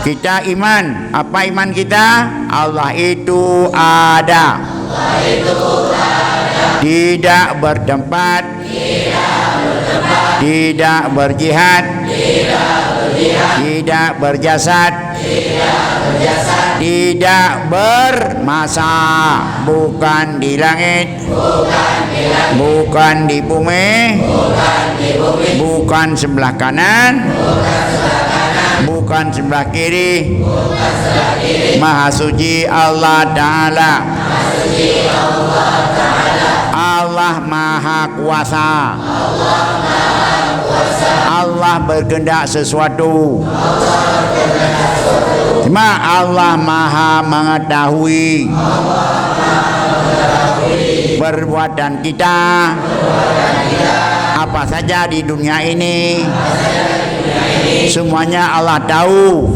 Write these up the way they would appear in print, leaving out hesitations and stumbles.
Kita iman. Apa iman kita? Allah itu ada. Tidak bertempat. Tidak berjihad. Tidak berjasad. Tidak bermasa. Bukan di langit. Bukan di bumi. Bukan sebelah kanan. Bukan sebelah kiri. Maha suci Allah Ta'ala. Allah Maha Kuasa. Allah berkehendak sesuatu. Cuma Allah Maha mengetahui perbuatan kita apa saja di dunia ini. Semuanya Allah tahu.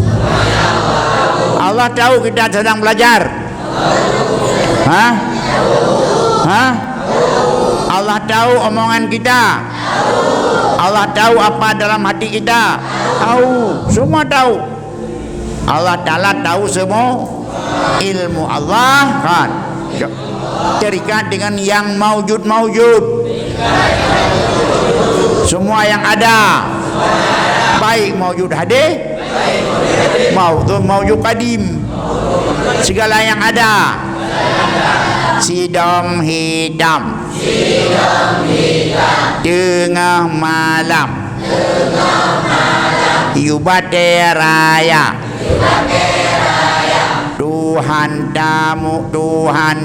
Allah tahu kita sedang belajar. Hah? Hah? Allah tahu omongan kita. Allah tahu apa dalam hati kita. Tahu, semua tahu. Allah Ta'ala tahu semua. Ilmu Allah kan terikat dengan yang maujud. Semua yang ada, baik maujud hadis maujud qadim, segala yang ada. Sidom hitam tengah malam, yubate raya, Tuhan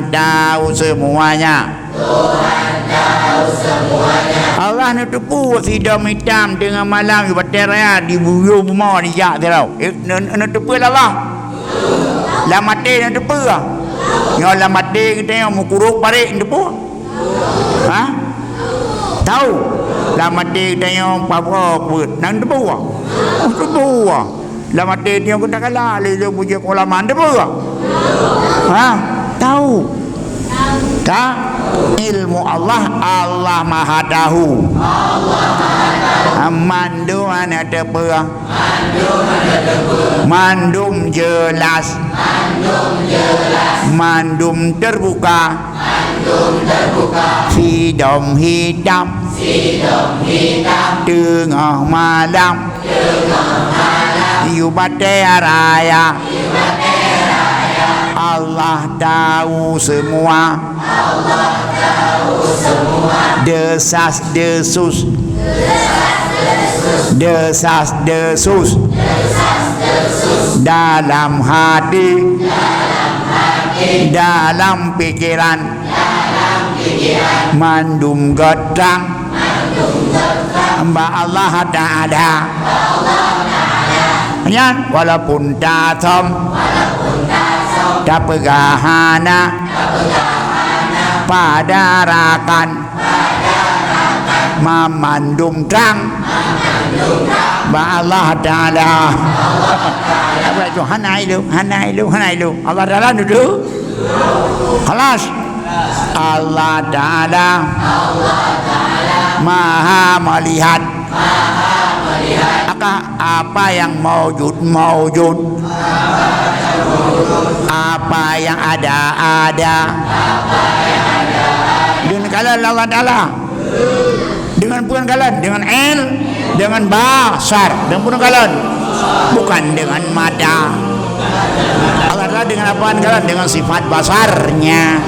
tahu semuanya. Allah nak tepu sidom hitam tengah malam yubate raya di buyur rumah di jak terau. Nak tepu Allah. Lah mati nak tepu ah. Yang lah mati kita yang mukuruk parik tepu. Ha? Tahu? Lah mati kita yang apa buat nang tepu ah. Tepu ah. Lah mati dia kita kalah le punya kolaman tepu ah. Ha? Tahu? Tak? Ilmu Allah, Allah Maha tahu. Mandu mana tepu? Mandum jelas. Mandum terbuka. Sidom hitam tengah malam, yubate raya. Allah tahu semua. Desas-desus dalam hati, dalam pikiran, mandum gedang, Mbak Allah Ta'ala. Walaupun tatom tapegahana padarakan memandum terang Mbak Allah Ta'ala. Apa itu? Hanai lu Allah Ta'ala duduk kelas. Allah Ta'ala Maha melihat apa yang maujud, apa yang ada. Dengan kalan Allah Ta'ala, dengan bukan kalan, dengan dengan basar, dengan bukan kalan, bukan dengan mata. Allah Ta'ala dengan apaan kalan? Dengan sifat basarnya.